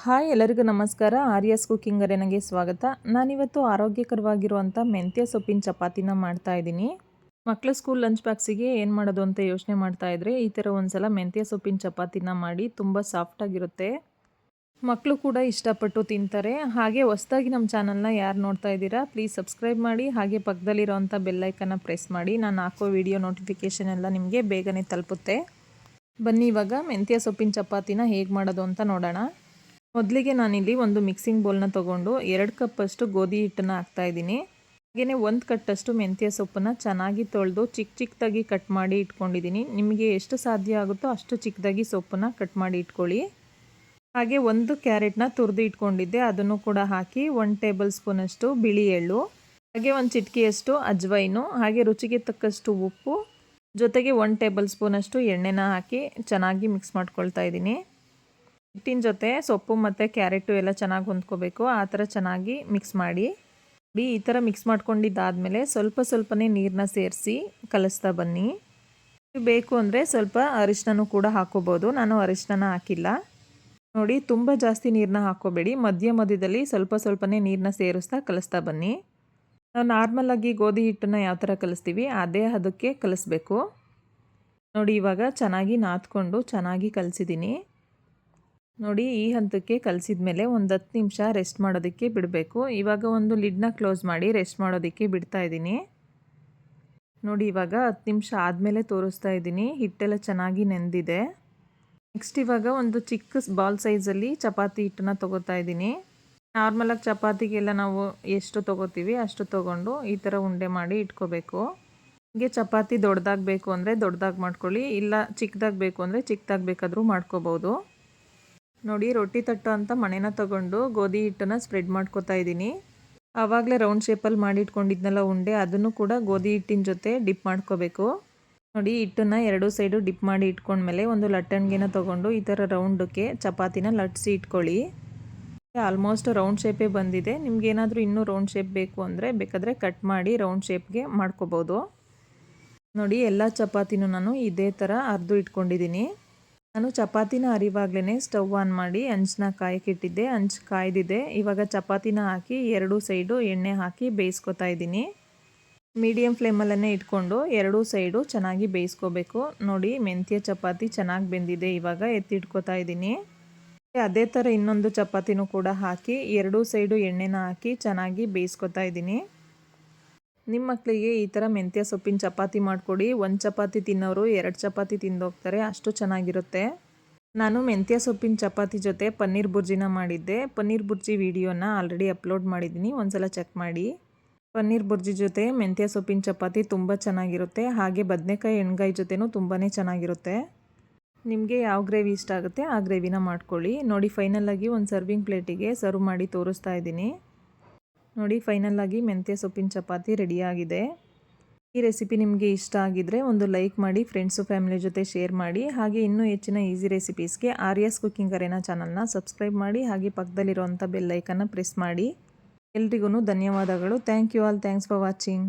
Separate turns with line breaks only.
Hi ಎಲ್ಲರಿಗೂ ನಮಸ್ಕಾರ. Aryas cooking ಅರೇನಾಗೆ ಸ್ವಾಗತ. ನಾನಿವತ್ತು ಆರೋಗ್ಯಕರವಾಗಿರುವಂಥ ಮೆಂತ್ಯ ಸೊಪ್ಪಿನ ಚಪಾತಿನ ಮಾಡ್ತಾ ಇದ್ದೀನಿ. ಮಕ್ಕಳ ಸ್ಕೂಲ್ ಲಂಚ್ ಬಾಕ್ಸಿಗೆ ಏನು ಮಾಡೋದು ಅಂತ ಯೋಚನೆ ಮಾಡ್ತಾ ಇದ್ರೆ ಈ ಥರ ಒಂದ್ಸಲ ಮೆಂತ್ಯ ಸೊಪ್ಪಿನ ಚಪಾತಿನ ಮಾಡಿ, ತುಂಬ ಸಾಫ್ಟಾಗಿರುತ್ತೆ. ಮಕ್ಕಳು ಕೂಡ ಇಷ್ಟಪಟ್ಟು ತಿಂತಾರೆ. ಹಾಗೆ ಹೊಸದಾಗಿ ನಮ್ಮ ಚಾನಲ್ನ ಯಾರು ನೋಡ್ತಾ ಇದ್ದೀರಾ ಪ್ಲೀಸ್ ಸಬ್ಸ್ಕ್ರೈಬ್ ಮಾಡಿ, ಹಾಗೆ ಪಕ್ಕದಲ್ಲಿರೋವಂಥ ಬೆಲ್ಲೈಕನ್ನ ಪ್ರೆಸ್ ಮಾಡಿ. ನಾನು ಹಾಕೋ ವಿಡಿಯೋ ನೋಟಿಫಿಕೇಷನ್ ಎಲ್ಲ ನಿಮಗೆ ಬೇಗನೆ ತಲುಪುತ್ತೆ. ಬನ್ನಿ ಇವಾಗ ಮೆಂತ್ಯ ಸೊಪ್ಪಿನ ಚಪಾತಿನ ಹೇಗೆ ಮಾಡೋದು ಅಂತ ನೋಡೋಣ. ಮೊದಲಿಗೆ ನಾನಿಲ್ಲಿ ಒಂದು ಮಿಕ್ಸಿಂಗ್ ಬೌಲ್ನ ತೊಗೊಂಡು 2 ಕಪ್ಪಷ್ಟು ಗೋಧಿ ಹಿಟ್ಟನ್ನು ಹಾಕ್ತಾಯಿದ್ದೀನಿ. ಹಾಗೆಯೇ 1 ಕಟ್ಟಷ್ಟು ಮೆಂತ್ಯ ಸೊಪ್ಪನ್ನು ಚೆನ್ನಾಗಿ ತೊಳೆದು ಚಿಕ್ಕದಾಗಿ ಕಟ್ ಮಾಡಿ ಇಟ್ಕೊಂಡಿದ್ದೀನಿ. ನಿಮಗೆ ಎಷ್ಟು ಸಾಧ್ಯ ಆಗುತ್ತೋ ಅಷ್ಟು ಚಿಕ್ಕದಾಗಿ ಸೊಪ್ಪನ್ನು ಕಟ್ ಮಾಡಿ ಇಟ್ಕೊಳ್ಳಿ. ಹಾಗೆ 1 ಕ್ಯಾರೆಟ್ನ ತುರಿದು ಇಟ್ಕೊಂಡಿದ್ದೆ, ಅದನ್ನು ಕೂಡ ಹಾಕಿ 1 ಟೇಬಲ್ ಸ್ಪೂನಷ್ಟು ಬಿಳಿ ಎಳ್ಳು, ಹಾಗೆ 1 ಚಿಟಿಕೆಯಷ್ಟು ಅಜ್ವೈನು, ಹಾಗೆ ರುಚಿಗೆ ತಕ್ಕಷ್ಟು ಉಪ್ಪು, ಜೊತೆಗೆ 1 ಟೇಬಲ್ ಸ್ಪೂನಷ್ಟು ಎಣ್ಣೆನ ಹಾಕಿ ಚೆನ್ನಾಗಿ ಮಿಕ್ಸ್ ಮಾಡ್ಕೊಳ್ತಾ ಇದ್ದೀನಿ. ಹಿಟ್ಟಿನ ಜೊತೆ ಸೊಪ್ಪು ಮತ್ತು ಕ್ಯಾರೆಟು ಎಲ್ಲ ಚೆನ್ನಾಗಿ ಹೊಂದ್ಕೋಬೇಕು. ಆ ಥರ ಚೆನ್ನಾಗಿ ಮಿಕ್ಸ್ ಮಾಡಿ. ಈ ಥರ ಮಿಕ್ಸ್ ಮಾಡ್ಕೊಂಡಿದ್ದಾದಮೇಲೆ ಸ್ವಲ್ಪನೇ ನೀರನ್ನ ಸೇರಿಸಿ ಕಲಿಸ್ತಾ ಬನ್ನಿ. ಬೇಕು ಅಂದರೆ ಸ್ವಲ್ಪ ಅರಿಶಿನನೂ ಕೂಡ ಹಾಕೋಬೋದು. ನಾನು ಅರಿಶಿನ ಹಾಕಿಲ್ಲ. ನೋಡಿ, ತುಂಬ ಜಾಸ್ತಿ ನೀರನ್ನ ಹಾಕೋಬೇಡಿ. ಮಧ್ಯದಲ್ಲಿ ಸ್ವಲ್ಪನೇ ನೀರನ್ನ ಸೇರಿಸ್ತಾ ಕಲಿಸ್ತಾ ಬನ್ನಿ. ನಾವು ನಾರ್ಮಲಾಗಿ ಗೋಧಿ ಹಿಟ್ಟನ್ನು ಯಾವ ಥರ ಕಲಿಸ್ತೀವಿ ಅದೇ ಅದಕ್ಕೆ ಕಲಿಸ್ಬೇಕು. ನೋಡಿ, ಇವಾಗ ಚೆನ್ನಾಗಿ ನಾದ್ಕೊಂಡು ಚೆನ್ನಾಗಿ ಕಲಿಸಿದ್ದೀನಿ. ನೋಡಿ, ಈ ಹಂತಕ್ಕೆ ಕಲಿಸಿದ ಮೇಲೆ ಒಂದು 10 ನಿಮಿಷ ರೆಸ್ಟ್ ಮಾಡೋದಕ್ಕೆ ಬಿಡಬೇಕು. ಇವಾಗ ಒಂದು ಲಿಡ್ನ ಕ್ಲೋಸ್ ಮಾಡಿ ರೆಸ್ಟ್ ಮಾಡೋದಕ್ಕೆ ಬಿಡ್ತಾ ಇದ್ದೀನಿ. ನೋಡಿ, ಇವಾಗ 10 ನಿಮಿಷ ಆದಮೇಲೆ ತೋರಿಸ್ತಾ ಇದ್ದೀನಿ. ಹಿಟ್ಟೆಲ್ಲ ಚೆನ್ನಾಗಿ ನೆಂದಿದೆ. ನೆಕ್ಸ್ಟ್ ಇವಾಗ ಒಂದು ಚಿಕ್ಕ ಬಾಲ್ ಸೈಜಲ್ಲಿ ಚಪಾತಿ ಹಿಟ್ಟನ್ನ ತೊಗೋತಾ ಇದ್ದೀನಿ. ನಾರ್ಮಲಾಗಿ ಚಪಾತಿಗೆಲ್ಲ ನಾವು ಎಷ್ಟು ತೊಗೋತೀವಿ ಅಷ್ಟು ತೊಗೊಂಡು ಈ ಥರ ಉಂಡೆ ಮಾಡಿ ಇಟ್ಕೋಬೇಕು. ಹೀಗೆ ಚಪಾತಿ ದೊಡ್ಡದಾಗಬೇಕು ಅಂದರೆ ದೊಡ್ಡದಾಗಿ ಮಾಡ್ಕೊಳ್ಳಿ, ಇಲ್ಲ ಚಿಕ್ಕದಾಗಿ ಬೇಕು ಅಂದರೆ ಚಿಕ್ಕದಾಗಿ ಬೇಕಾದರೂ ಮಾಡ್ಕೋಬೋದು. ನೋಡಿ, ರೊಟ್ಟಿ ತಟ್ಟು ಅಂತ ಮಣೆನ ತೊಗೊಂಡು ಗೋಧಿ ಹಿಟ್ಟನ್ನು ಸ್ಪ್ರೆಡ್ ಮಾಡ್ಕೋತಾ ಇದ್ದೀನಿ. ಆವಾಗಲೇ ರೌಂಡ್ ಶೇಪಲ್ಲಿ ಮಾಡಿಟ್ಕೊಂಡಿದ್ನಲ್ಲ ಉಂಡೆ, ಅದನ್ನು ಕೂಡ ಗೋಧಿ ಹಿಟ್ಟಿನ ಜೊತೆ ಡಿಪ್ ಮಾಡ್ಕೋಬೇಕು. ನೋಡಿ, ಹಿಟ್ಟನ್ನು 2 ಸೈಡು ಡಿಪ್ ಮಾಡಿ ಇಟ್ಕೊಂಡ್ಮೇಲೆ ಒಂದು ಲಟ್ಟಣಿಗೆನ ತೊಗೊಂಡು ಈ ಥರ ರೌಂಡಕ್ಕೆ ಚಪಾತಿನ ಲಟ್ಟಿಸಿ ಇಟ್ಕೊಳ್ಳಿ. ಆಲ್ಮೋಸ್ಟ್ ರೌಂಡ್ ಶೇಪೇ ಬಂದಿದೆ. ನಿಮ್ಗೇನಾದರೂ ಇನ್ನೂ ರೌಂಡ್ ಶೇಪ್ ಬೇಕು ಅಂದರೆ ಬೇಕಾದರೆ ಕಟ್ ಮಾಡಿ ರೌಂಡ್ ಶೇಪ್ಗೆ ಮಾಡ್ಕೋಬೋದು. ನೋಡಿ, ಎಲ್ಲ ಚಪಾತಿನೂ ನಾನು ಇದೇ ಥರ ಅರ್ದು ಇಟ್ಕೊಂಡಿದ್ದೀನಿ. ನಾನು ಚಪಾತಿನ ಅರಿವಾಗ್ಲೇ ಸ್ಟವ್ ಆನ್ ಮಾಡಿ ಹಂಚನ್ನ ಕಾಯಕ್ಕಿಟ್ಟಿದ್ದೆ. ಹಂಚು ಕಾಯ್ದಿದೆ. ಇವಾಗ ಚಪಾತಿನ ಹಾಕಿ 2 ಸೈಡು ಎಣ್ಣೆ ಹಾಕಿ ಬೇಯಿಸ್ಕೊತಾ ಇದ್ದೀನಿ. ಮೀಡಿಯಮ್ ಫ್ಲೇಮಲ್ಲೇ ಇಟ್ಕೊಂಡು 2 ಸೈಡು ಚೆನ್ನಾಗಿ ಬೇಯಿಸ್ಕೋಬೇಕು. ನೋಡಿ, ಮೆಂತ್ಯ ಚಪಾತಿ ಚೆನ್ನಾಗಿ ಬೆಂದಿದೆ. ಇವಾಗ ಎತ್ತಿಟ್ಕೋತಾ ಇದ್ದೀನಿ. ಅದೇ ಥರ ಇನ್ನೊಂದು ಚಪಾತಿನೂ ಕೂಡ ಹಾಕಿ 2 ಸೈಡು ಎಣ್ಣೆನ ಹಾಕಿ ಚೆನ್ನಾಗಿ ಬೇಯಿಸ್ಕೊತಾ ಇದ್ದೀನಿ. ನಿಮ್ಮ ಮಕ್ಕಳಿಗೆ ಈ ಥರ ಮೆಂತ್ಯ ಸೊಪ್ಪಿನ ಚಪಾತಿ ಮಾಡಿಕೊಡಿ. 1 ಚಪಾತಿ ತಿನ್ನೋರು 2 ಚಪಾತಿ ತಿಂದೋಗ್ತಾರೆ, ಅಷ್ಟು ಚೆನ್ನಾಗಿರುತ್ತೆ. ನಾನು ಮೆಂತ್ಯ ಸೊಪ್ಪಿನ ಚಪಾತಿ ಜೊತೆ ಪನ್ನೀರ್ ಬುರ್ಜಿನ ಮಾಡಿದ್ದೆ. ಪನ್ನೀರ್ ಬುರ್ಜಿ ವಿಡಿಯೋನ ಆಲ್ರೆಡಿ ಅಪ್ಲೋಡ್ ಮಾಡಿದ್ದೀನಿ, ಒಂದ್ಸಲ ಚೆಕ್ ಮಾಡಿ. ಪನ್ನೀರ್ ಬುರ್ಜಿ ಜೊತೆ ಮೆಂತ್ಯ ಸೊಪ್ಪಿನ ಚಪಾತಿ ತುಂಬ ಚೆನ್ನಾಗಿರುತ್ತೆ. ಹಾಗೆ ಬದನೆಕಾಯಿ ಎಣ್ಗಾಯಿ ಜೊತೆನೂ ತುಂಬಾ ಚೆನ್ನಾಗಿರುತ್ತೆ. ನಿಮಗೆ ಯಾವ ಗ್ರೇವಿ ಇಷ್ಟ ಆಗುತ್ತೆ ಆ ಗ್ರೇವಿನ ಮಾಡ್ಕೊಳ್ಳಿ. ನೋಡಿ, ಫೈನಲಾಗಿ ಒಂದು ಸರ್ವಿಂಗ್ ಪ್ಲೇಟಿಗೆ ಸರ್ವ್ ಮಾಡಿ ತೋರಿಸ್ತಾ ಇದ್ದೀನಿ. ನೋಡಿ, ಫೈನಲಾಗಿ ಮೆಂತ್ಯ ಸೊಪ್ಪಿನ ಚಪಾತಿ ರೆಡಿಯಾಗಿದೆ. ಈ ರೆಸಿಪಿ ನಿಮಗೆ ಇಷ್ಟ ಆಗಿದ್ದರೆ ಒಂದು ಲೈಕ್ ಮಾಡಿ, ಫ್ರೆಂಡ್ಸು ಫ್ಯಾಮಿಲಿ ಜೊತೆ ಶೇರ್ ಮಾಡಿ. ಹಾಗೆ ಇನ್ನೂ ಹೆಚ್ಚಿನ ಈಸಿ ರೆಸಿಪೀಸ್ಗೆ ಆರ್ಯಾಸ್ ಕುಕಿಂಗ್ ಅರೇನಾ ಚಾನಲ್ನ ಸಬ್ಸ್ಕ್ರೈಬ್ ಮಾಡಿ, ಹಾಗೆ ಪಕ್ಕದಲ್ಲಿರುವಂಥ ಬೆಲ್ಲೈಕನ್ನ ಪ್ರೆಸ್ ಮಾಡಿ. ಎಲ್ರಿಗೂ ಧನ್ಯವಾದಗಳು. Thank you all. Thanks for watching.